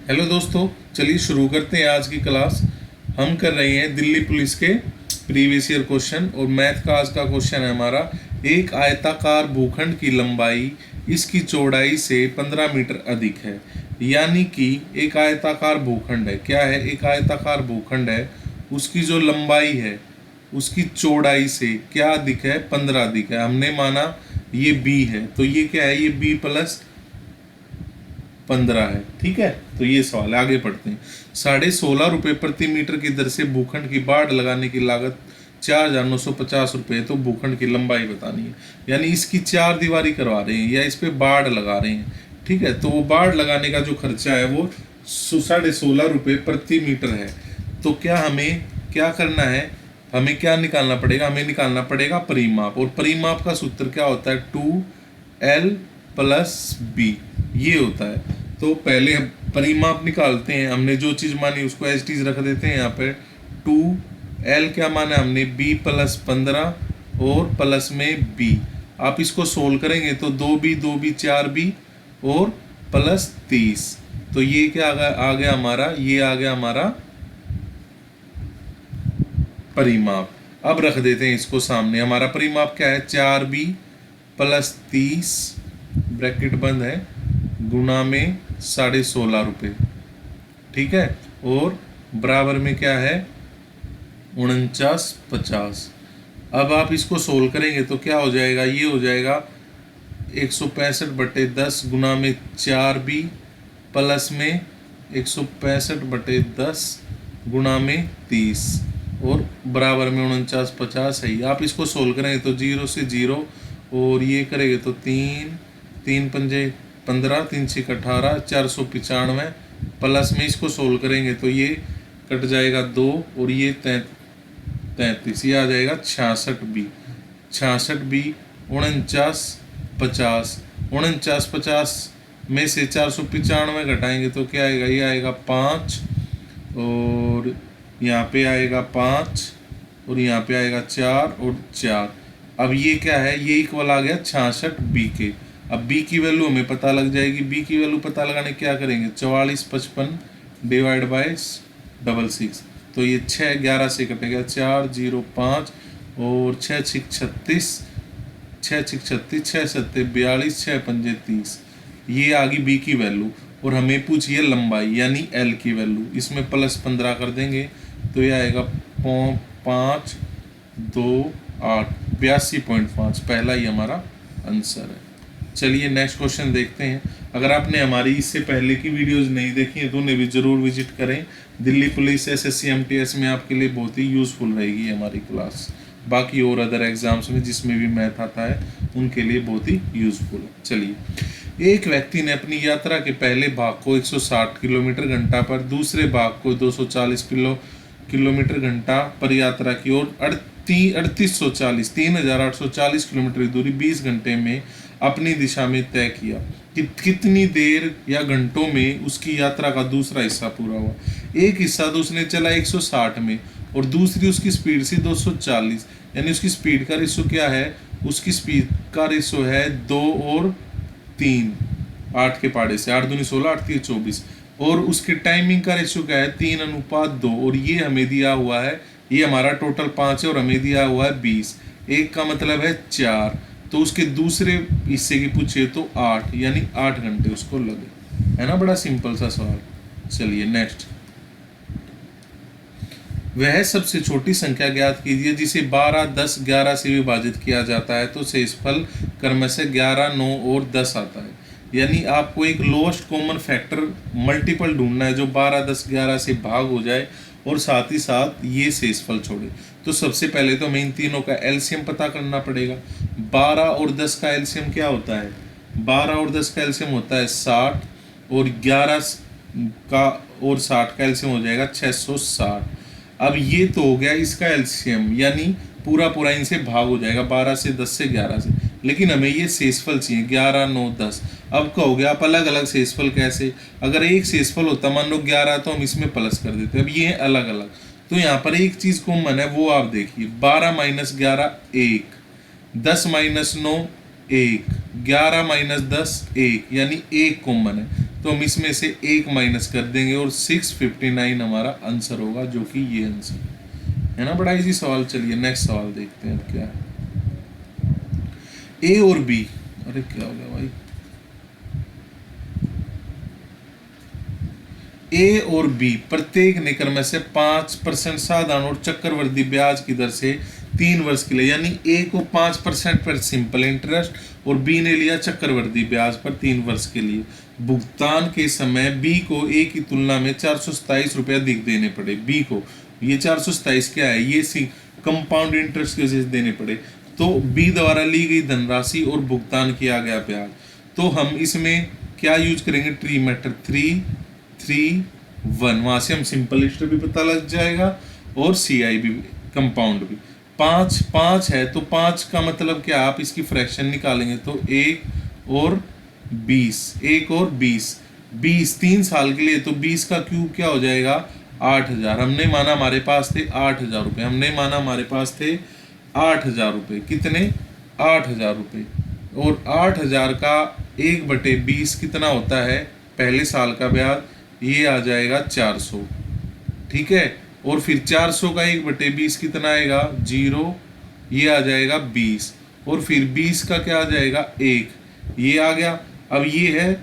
Hello दोस्तों, चलिए शुरू करते हैं आज की क्लास। हम कर रहे हैं दिल्ली पुलिस के प्रीवियस ईयर क्वेश्चन और मैथ का आज का क्वेश्चन है हमारा। एक आयताकार भूखंड की लंबाई इसकी चौड़ाई से 15 मीटर अधिक है। यानी कि एक आयताकार भूखंड है, क्या है, एक आयताकार भूखंड है, उसकी जो लंबाई है उसकी चौड़ाई से क्या अधिक है, 15 अधिक है। हमने माना ये बी है, तो ये क्या है, ये बी प्लस 15 है। ठीक है, तो ये सवाल है, आगे पढ़ते हैं। 16.5 रुपये प्रति मीटर की दर से भूखंड की बाढ़ लगाने की लागत 4,950 रुपये है। तो भूखंड की लंबाई बतानी है, यानी इसकी चार दीवारी करवा रहे हैं या इस पे बाढ़ लगा रहे हैं। ठीक है, तो वो बाढ़ लगाने का जो खर्चा है वो 16.5 रुपये प्रति मीटर है। तो क्या हमें क्या करना है, हमें क्या निकालना पड़ेगा, हमें निकालना पड़ेगा परिमाप। और परिमाप का सूत्र क्या होता है, 2L प्लस बी, ये होता है। तो पहले हम परिमाप निकालते हैं। हमने जो चीज़ मानी उसको एज टीज रख देते हैं यहाँ पे। 2L क्या माना हमने, बी प्लस 15 और प्लस में बी। आप इसको सोल्व करेंगे तो 2b 4b और प्लस 30। तो ये क्या आ गया हमारा, ये आ गया हमारा परिमाप। अब रख देते हैं इसको सामने। हमारा परिमाप क्या है, 4b प्लस 30 ब्रैकेट बंद है गुना में 16.5 रुपये। ठीक है, और बराबर में क्या है, 49.50। अब आप इसको सोल्व करेंगे तो क्या हो जाएगा, ये हो जाएगा 165/10 गुना में 4b प्लस में 165/10 गुना में 30 और बराबर में 49.50 है। आप इसको सोल्व करेंगे तो 0 से 0 और ये करेंगे तो 3 पंजे 15, 3 6 18, 495 प्लस में इसको सोल्व करेंगे तो ये कट जाएगा 2 और ये 33, ये आ जाएगा 66b। 66b 49.50, 49.50 में से 495 घटाएंगे तो क्या आएगा, ये आएगा 5 और यहाँ पे आएगा 5 और यहाँ पे आएगा 4 और 4। अब ये क्या है, ये इक्वल आ गया 66b के। अब b की वैल्यू हमें पता लग जाएगी। b की वैल्यू पता लगाने क्या करेंगे, 44.55 डिवाइड बाय 66। तो ये 6 11 से कटेगा, 4 0 5 और 6 6 36, 6 6 36, 6 7 42, 6 पंजे 30। ये आ गई b की वैल्यू। और हमें पूछिए लंबाई यानी l की वैल्यू, इसमें प्लस 15 कर देंगे तो ये आएगा 5 2 8 82.5। पहला ही हमारा आंसर है। चलिए नेक्स्ट क्वेश्चन देखते हैं। अगर आपने हमारी इससे पहले की वीडियोस नहीं देखी हैं तो उन्हें भी ज़रूर विजिट करें। दिल्ली पुलिस SSC MTS में आपके लिए बहुत ही यूज़फुल रहेगी हमारी क्लास। बाकी और अदर एग्जाम्स में जिसमें भी मैथ आता है उनके लिए बहुत ही यूज़फुल है। चलिए, एक व्यक्ति ने अपनी यात्रा के पहले भाग को 160 किलोमीटर घंटा पर, दूसरे भाग को 240 किलोमीटर घंटा पर यात्रा की और 3840 किलोमीटर की दूरी 20 घंटे में अपनी दिशा में तय किया कि कितनी देर या घंटों में उसकी यात्रा का दूसरा हिस्सा पूरा हुआ। एक हिस्सा तो उसने चला 160 में और दूसरी उसकी स्पीड से 240, यानी उसकी स्पीड का रेशो क्या है, उसकी स्पीड का रेशो है 2 और 3, 8 के पाड़े से 8 दूनी 16, 8 3 24। और उसके टाइमिंग का रेशो क्या है, 3:2। और ये हमें दिया हुआ है, ये हमारा टोटल 5 है और हमें दिया हुआ है 20। एक का मतलब है 4, तो उसके दूसरे हिस्से की पूछे तो 8, यानी 8 घंटे उसको लगे। है ना, बड़ा सिंपल सा सवाल। चलिए नेक्स्ट। वह सबसे छोटी संख्या ज्ञात कीजिए जिसे 12 10 11 से विभाजित किया जाता है तो शेषफल क्रमशः 11 9 और 10 आता है। यानी आपको एक लोएस्ट कॉमन फैक्टर मल्टीपल ढूंढना है जो 12 10 11 से भाग हो जाए और साथ ही साथ ये शेषफल छोड़े। तो सबसे पहले तो हमें इन तीनों का एलसीएम पता करना पड़ेगा। 12 और 10 का एलसीएम क्या होता है, 12 और 10 का एलसीएम होता है 60 और 11 का और 60 का एलसीएम हो जाएगा 660। अब ये तो हो गया इसका एलसीएम, यानी पूरा पूरा इनसे भाग हो जाएगा 12 से 10 से 11 से। लेकिन हमें ये शेषफल चाहिए 11 9 10। अब कहोगे आप अलग अलग शेषफल कैसे, अगर एक शेषफल होता मान लो 11 तो हम इसमें प्लस कर देते। अब ये है अलग अलग, तो यहाँ पर एक चीज़ कॉमन है वो आप देखिए, 12 - 11 1, 10 - 9 1, 11 - 10 1, यानी एक कॉमन है। तो हम इसमें से 1 माइनस कर देंगे और 659 हमारा आंसर होगा, जो कि ये आंसर है ना। बड़ा इजी सवाल। चलिए नेक्स्ट सवाल देखते हैं क्या है। ए और बी, अरे क्या हो गया भाई, ए और बी प्रत्येक ने क्रम से 5% साधारण और चक्रवृद्धि ब्याज की दर से 3 वर्ष के लिए, यानी ए को 5% पर सिंपल इंटरेस्ट और बी ने लिया चक्रवृद्धि ब्याज पर 3 वर्ष के लिए। भुगतान के समय बी को ए की तुलना में 427 रुपये अधिक देने पड़े। बी को ये 427 क्या है, ये कंपाउंड इंटरेस्ट की वजह से देने पड़े। तो बी द्वारा ली गई धनराशि और भुगतान किया गया ब्याज, तो हम इसमें क्या यूज करेंगे, ट्री मेथड 3 3 1। वहां से हम सिंपल इंटरेस्ट भी पता लग जाएगा और CI भी, कंपाउंड भी। 5 5 है तो 5 का मतलब क्या, आप इसकी फ्रैक्शन निकालेंगे तो 1 और 20, 1 और 20, 20 3 साल के लिए, तो 20 का क्यूब क्या हो जाएगा 8000। हमने माना हमारे पास थे 8000 रुपये, हमने माना हमारे पास थे 8000 रुपये। कितने, 8000 रुपये। और 8000 का 1/20 कितना होता है, पहले साल का ब्याज, ये आ जाएगा 400, ठीक है। और फिर 400 का 1/20 कितना आएगा 0, ये आ जाएगा 20। और फिर 20 का क्या आ जाएगा 1, ये आ गया। अब ये है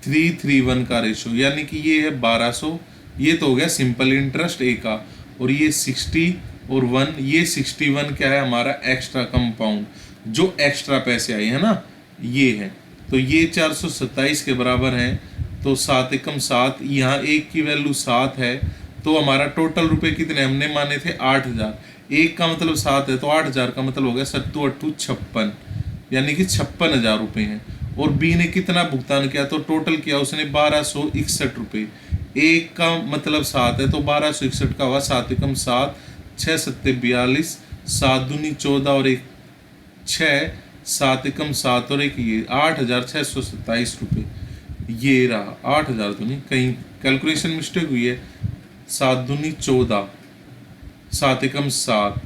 3:1 का रेशो, यानी कि ये है 1200। ये तो हो गया सिंपल इंटरेस्ट ए का। और ये 60 और 1, ये 61 क्या है हमारा एक्स्ट्रा कंपाउंड, जो एक्स्ट्रा पैसे आए है ना, ये है। तो ये 427 के बराबर है। तो 7 एकम 7, यहाँ 1 की वैल्यू 7 है, तो हमारा टोटल रुपए कितने, हमने माने थे 8000। 1 का मतलब 7 है, तो 8000 का मतलब हो गया 7 8 56, यानी कि 56,000 रुपये हैं। और बी ने कितना भुगतान किया, तो टोटल किया उसने 1261 रुपये। 1 का मतलब 7 है, तो 1261 का हुआ 7 एकम 7, 6 7 42, 7 दूनी 14 और 1 6, 7 एकम 7 और 1 ये 8627 रुपये। ये रहा 8000, तो नहीं, कहीं कैलकुलेशन मिस्टेक हुई है। 7 दूनी 14, 7 एकम 7,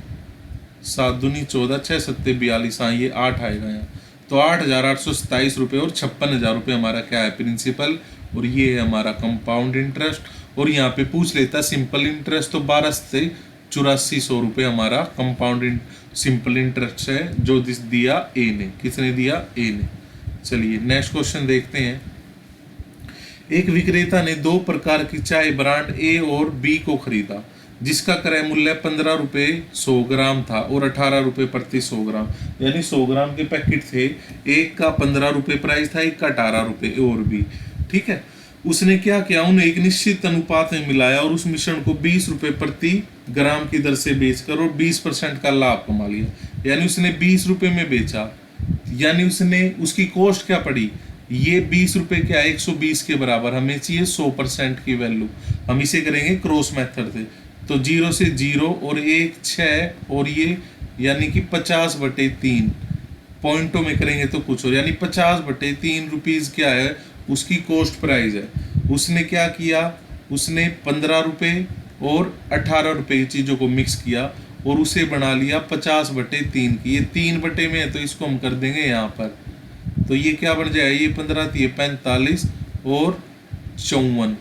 7 दूनी 14, 6 7 42, हाँ ये 8 आएगा यहाँ। तो 8827 रुपये और 56,000 रुपये हमारा क्या है, प्रिंसिपल। और ये है हमारा कंपाउंड इंटरेस्ट। और यहाँ पे पूछ लेता सिंपल इंटरेस्ट, तो 12 से 8400 रुपये हमारा कंपाउंड सिंपल इंटरेस्ट है, जो दिया ए ने। किसने दिया, ए ने। चलिए नेक्स्ट क्वेश्चन देखते हैं। एक विक्रेता ने 2 प्रकार की चाय ब्रांड ए और बी को खरीदा, जिसका क्रय मूल्य 15 रुपये 100 ग्राम था और 18 रुपये प्रति 100 ग्राम, यानी 100 ग्राम के पैकेट थे। एक का 15 रुपये प्राइस था, एक का 18 रुपये, ए और बी, ठीक है। उसने क्या किया, उन्हें एक निश्चित अनुपात में मिलाया और उस मिश्रण को 20 रुपये प्रति ग्राम की दर से बेचकर और 20% का लाभ कमा लिया। यानी उसने 20 रुपये में बेचा, यानी उसने, उसकी कॉस्ट क्या पड़ी, ये 20 रुपये क्या है 120 के बराबर, हमें चाहिए 100% की वैल्यू। हम इसे करेंगे क्रॉस मेथड से, तो 0 से 0 और 1 6 और ये, यानी कि 50/3 पॉइंटों में करेंगे तो कुछ और, यानी 50/3 रुपीज़ क्या है उसकी कॉस्ट प्राइस है। उसने क्या किया, उसने 15 रुपये और 18 रुपये की चीज़ों को मिक्स किया और उसे बना लिया 50/3 की। ये 3 बटे में है, तो इसको हम कर देंगे यहाँ पर, तो ये क्या बन जाएगा, ये 15 थी, 45 और 54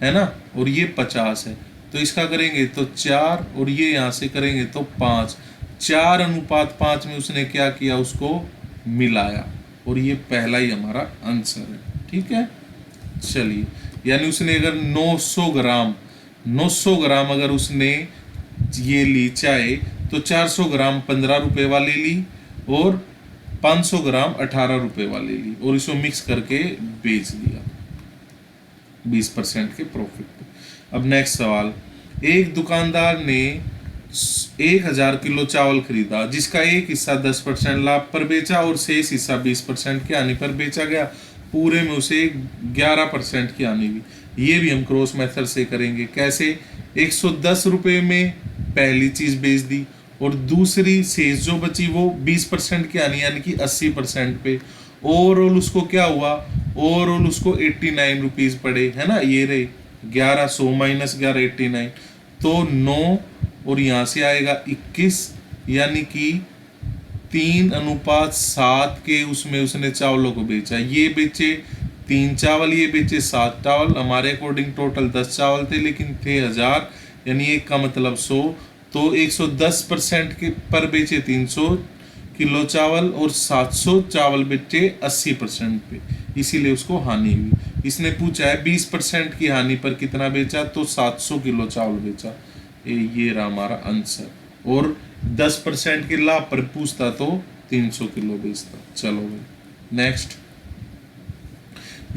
है ना, और ये 50 है। तो इसका करेंगे तो 4 और ये यहाँ से करेंगे तो 5, 4:5 में उसने क्या किया, उसको मिलाया, और ये पहला ही हमारा आंसर है, ठीक है। चलिए, यानी उसने अगर 900 ग्राम अगर उसने ये ली चाय, तो 400 ग्राम 15 रुपये वाली ली और 500 ग्राम 18 रुपये वाली ली, और इसको मिक्स करके बेच दिया 20% के प्रॉफिट पे। अब नेक्स्ट सवाल। एक दुकानदार ने 1000 किलो चावल खरीदा, जिसका एक हिस्सा 10% लाभ पर बेचा और शेष हिस्सा 20% की हानि पर बेचा गया। पूरे में उसे 11% की हानि हुई। ये भी हम क्रॉस मेथड से करेंगे। कैसे, 110 रुपये में पहली चीज़ बेच दी और दूसरी शेष जो बची वो 20% की हानि, यानी कि 80% पे। ओवरऑल उसको क्या हुआ, ओवरऑल उसको 89 रुपीज़ पड़े, है ना। ये रहे 1100 माइनस 11 89, तो 9 और यहाँ से आएगा 21, यानी कि 3:7 के उसमें उसने चावलों को बेचा। ये बेचे 3 चावल, ये बेचे 7 चावल। हमारे अकॉर्डिंग टोटल 10 चावल थे लेकिन थे 1000, यानी एक का मतलब 100। तो 110% के पर बेचे 300 किलो चावल और 700 चावल बेचे 80% पे, इसीलिए उसको हानि हुई। इसने पूछा है 20% की हानि पर कितना बेचा, तो 700 किलो चावल बेचा। ये रहा हमारा आंसर। और 10% के लाभ पर पूछता तो 300 किलो बेचता। चलो भाई नेक्स्ट।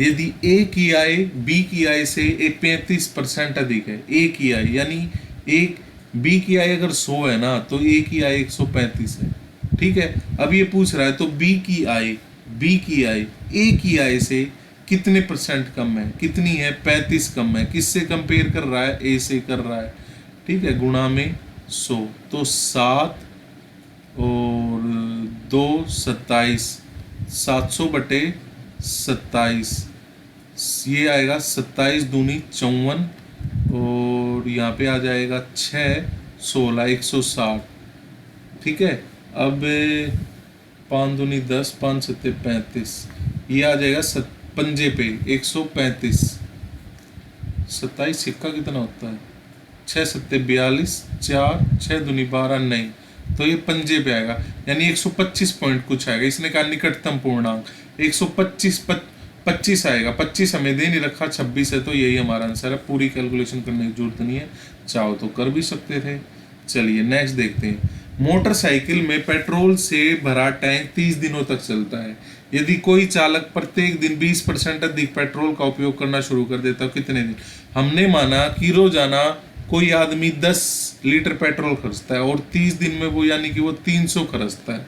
यदि ए की आय बी की आय से 35% अधिक है, ए की आय यानी एक बी की आय अगर 100 है ना, तो ए की आय 135 है। ठीक है, अब ये पूछ रहा है तो बी की आय ए की आय से कितने परसेंट कम है, कितनी है, 35 कम है। किससे कंपेयर कर रहा है, ए से कर रहा है। ठीक है, गुणा में 100, तो 7 और 2 27, 700 बटे 27, ये आएगा 27 दूनी 54, और यहाँ पे आ जाएगा 6 16 160। ठीक है, अब 5 दूनी 10, 5 सत्ते 35, ये आ जाएगा पंजे पे 135। 27 सिक्का कितना होता है, 6 सत्ते 42, 4 6 दूनी 12, नहीं तो ये पंजे पे आएगा, यानी 125 पॉइंट कुछ आएगा। इसने कहा निकटतम पूर्णांक 125 आएगा। 25 हमें दे नहीं रखा, 26 है, तो यही हमारा आंसर है। पूरी कैलकुलेशन करने की जरूरत नहीं है, चाहो तो कर भी सकते थे। चलिए नेक्स्ट देखते हैं। मोटरसाइकिल में पेट्रोल से भरा टैंक 30 दिनों तक चलता है। यदि कोई चालक प्रत्येक दिन 20% अधिक पेट्रोल का उपयोग करना शुरू कर देता है, कितने दिन। हमने माना कि रोजाना कोई आदमी 10 लीटर पेट्रोल खर्चता है और 30 दिन में वो यानी कि वो 300 खर्चता है।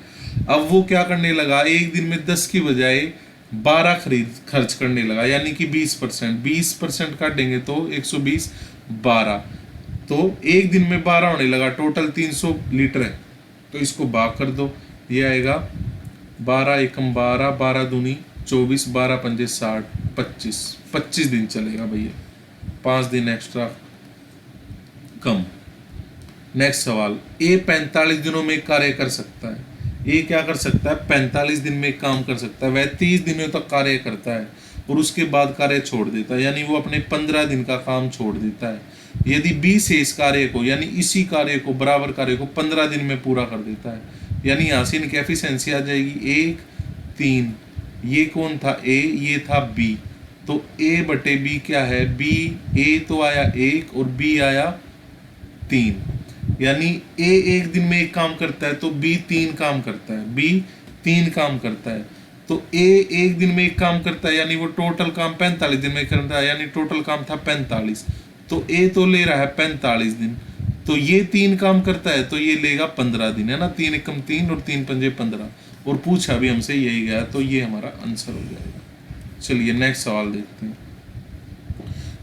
अब वो क्या करने लगा, एक दिन में 10 की बजाय 12 खर्च करने लगा, यानी कि 20% काटेंगे तो 120 12, तो एक दिन में 12 होने लगा। टोटल 300 लीटर है, तो इसको भाग कर दो, ये आएगा 12 एकम 12, 12 दूनी 24, 12 पंजे 60, 25 दिन चलेगा भैया, 5 दिन एक्स्ट्रा कम। नेक्स्ट सवाल, ए 45 दिनों में कार्य कर सकता है। ये क्या कर सकता है, 45 दिन में काम कर सकता है। वह 30 दिनों तक कार्य करता है और उसके बाद कार्य छोड़ देता है, यानी वो अपने 15 दिन का काम छोड़ देता है। यदि 20 से इस कार्य को, यानी इसी कार्य को, बराबर कार्य को 15 दिन में पूरा कर देता है, यानी यहाँ से इनकी एफिशिएंसी आ जाएगी 1 3। ये कौन था, ए, ये था बी, तो ए बटे बी क्या है, बी, ए तो आया 1 और बी आया 3, यानी ए एक दिन में एक काम करता है तो बी 3 काम करता है, बी 3 काम करता है। तो ए एक दिन में एक काम करता है, यानी वो टोटल काम 45 दिन में करता है, यानी टोटल काम था 45, तो ए तो ले रहा है 45 दिन, तो ये 3 काम करता है तो ये लेगा 15 दिन, है ना। 3 एकम 3 और 3 पंजे 15, और पूछा भी हमसे यही गया, तो ये हमारा आंसर हो जाएगा। चलिए नेक्स्ट सवाल देखते हैं।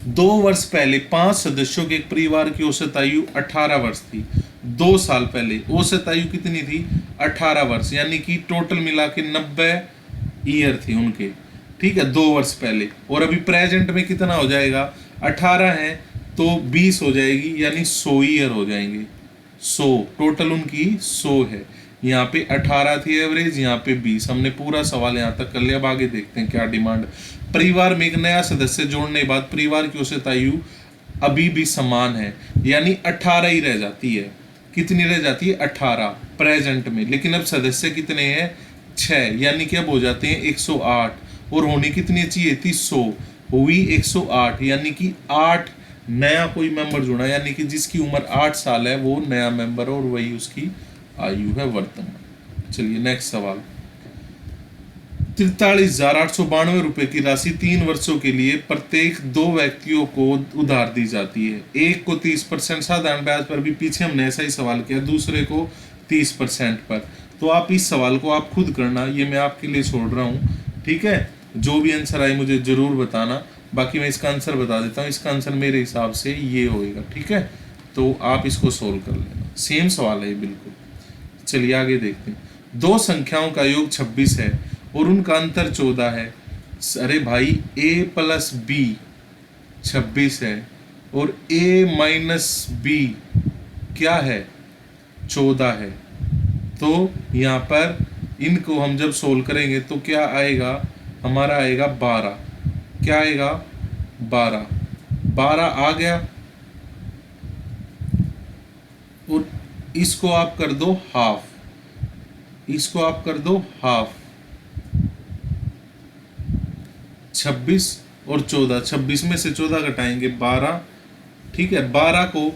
2 वर्ष पहले 5 सदस्यों के एक परिवार की औसत आयु 18 वर्ष थी। 2 साल पहले औसत आयु कितनी थी, 18 वर्ष, यानी कि टोटल मिला के 90 ईयर थी उनके। ठीक है, 2 वर्ष पहले। और अभी प्रेजेंट में कितना हो जाएगा, 18 है तो 20 हो जाएगी, यानी 100 ईयर हो जाएंगे। 100 टोटल उनकी 100 है। यहाँ पे 18 थी एवरेज, यहाँ पे 20। हमने पूरा सवाल यहाँ तक कर लिया। अब आगे देखते हैं क्या डिमांड। परिवार में एक नया सदस्य जोड़ने के बाद परिवार की औसत आयु अभी भी समान है, यानी 18 ही रह जाती है। कितनी रह जाती है, 18 प्रेजेंट में। लेकिन अब सदस्य कितने हैं, 6, यानी कि अब हो जाते हैं 108, और होनी कितनी चाहिए थी, 100, हुई 108, यानी कि 8 नया कोई मेंबर जुड़ा, यानी कि जिसकी उम्र 8 साल है वो नया मेंबर, और वही उसकी आयु है वर्तमान। चलिए नेक्स्ट सवाल। 43,892 रुपए की राशि 3 वर्षों के लिए प्रत्येक 2 व्यक्तियों को उधार दी जाती है। एक को 30% साधारण ब्याज पर, भी पीछे हमने ऐसा ही सवाल किया, दूसरे को 30% पर। तो आप इस सवाल को आप खुद करना, ये मैं आपके लिए छोड़ रहा हूँ। ठीक है, जो भी आंसर आए मुझे जरूर बताना। बाकी मैं इसका आंसर बता देता हूँ, इसका आंसर मेरे हिसाब से ये होएगा। ठीक है, तो आप इसको सोल्व कर लेना, सेम सवाल है बिल्कुल। चलिए आगे देखते हैं। 2 संख्याओं का योग 26 है और उनका अंतर 14 है। अरे भाई, a प्लस बी 26 है और a माइनस बी क्या है, 14 है। तो यहाँ पर इनको हम जब सोल्व करेंगे तो क्या आएगा, हमारा आएगा 12। क्या आएगा 12, 12 आ गया। और इसको आप कर दो हाफ, इसको आप कर दो हाफ। 26 और 14, 26 में से 14 घटाएंगे 12, ठीक है। 12 को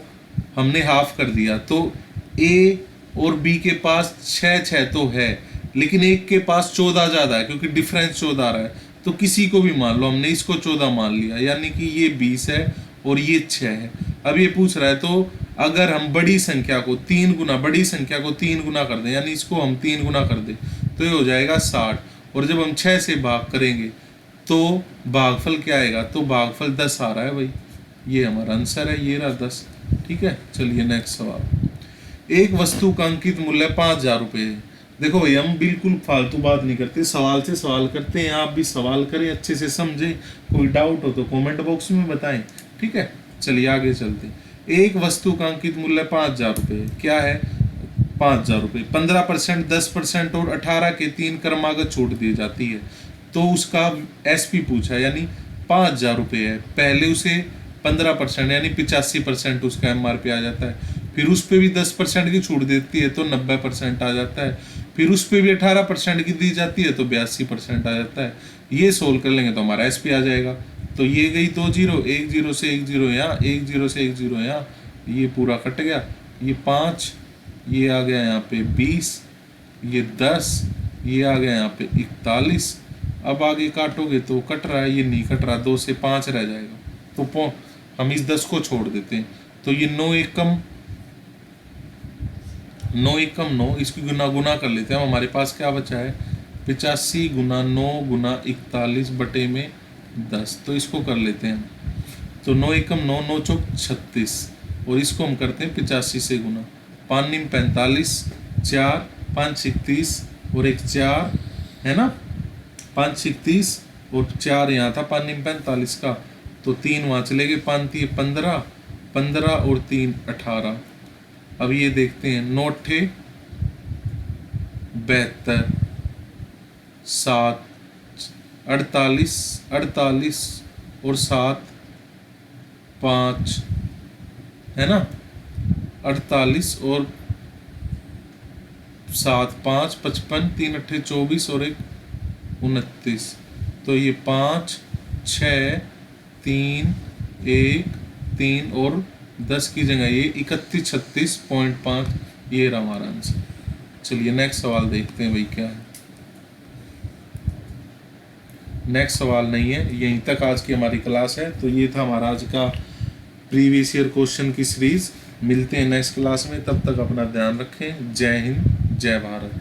हमने हाफ कर दिया, तो ए और बी के पास 6 तो है, लेकिन एक के पास 14 ज़्यादा है क्योंकि डिफरेंस 14 आ रहा है। तो किसी को भी मान लो, हमने इसको 14 मान लिया, यानी कि ये 20 है और ये 6 है। अब ये पूछ रहा है तो अगर हम बड़ी संख्या को 3 गुना, बड़ी संख्या को 3 गुना कर दें, यानी इसको हम 3 गुना कर दें, तो ये हो जाएगा 60। और जब हम 6 से भाग करेंगे तो भागफल क्या आएगा, तो भागफल 10 आ रहा है भाई। ये हमारा आंसर है, ये रहा 10। ठीक है, चलिए नेक्स्ट सवाल। एक वस्तु का अंकित मूल्य 5,000 रुपये है। देखो भाई, हम बिल्कुल फालतू बात नहीं करते, सवाल से सवाल करते हैं। आप भी सवाल करें, अच्छे से समझें। कोई डाउट हो तो कमेंट बॉक्स में बताएं। ठीक है, चलिए आगे चलते हैं। एक वस्तु का अंकित मूल्य 5,000 रुपये है। क्या है, 5,000 रुपये। 15%, 10% और 18 के 3 क्रमागत छूट दी जाती है। तो उसका एसपी पूछा, यानी 5,000 रुपये है। पहले उसे 15% यानी 85% उसका एमआरपी आ जाता है। फिर उस पर भी 10% की छूट देती है तो 90% आ जाता है। फिर उस पर भी 18% की दी जाती है तो 82% आ जाता है। ये सोल्व कर लेंगे तो हमारा एसपी आ जाएगा। तो ये गई 2 जीरो, 1 जीरो से 1 जीरो यहाँ, 1 जीरो से 1 जीरो यहाँ, ये पूरा कट गया। ये 5, ये आ गया यहाँ पे 20, ये 10, ये आ गया यहाँ पे 41। अब आगे काटोगे तो कट रहा है, ये नहीं कट रहा, 2 से 5 रह जाएगा। तो हम इस 10 को छोड़ देते हैं। तो ये 9 एकम 9, इसकी गुना कर लेते हैं। हमारे पास क्या बचा है, 85 गुना 9 गुना 41 बटे में 10। तो इसको कर लेते हैं। तो 9 एकम 9, 9 चौक 36, और इसको हम करते हैं 85 से गुना। 5 निम 45, 4, 5 31 और 1 4 है ना, 5 31 और 4 यहाँ था 5 निम 45 का, तो 3 वहाँ चले गए, 5 3 15, 15 और 3 18। अब ये देखते हैं, 9 72, 7 48, 48 और 7 5 है ना, 48 और 7 5 55, 3 8 24 और 1 29। तो ये 5 6 3 1 3 और 10 की जगह ये 31 36.5, ये रहा हमारा आंसर। चलिए नेक्स्ट सवाल देखते हैं भाई क्या है। नेक्स्ट सवाल नहीं है, यहीं तक आज की हमारी क्लास है। तो ये था हमारा आज का प्रीवियस ईयर क्वेश्चन की सीरीज। मिलते हैं नेक्स्ट क्लास में, तब तक अपना ध्यान रखें। जय हिंद, जय भारत।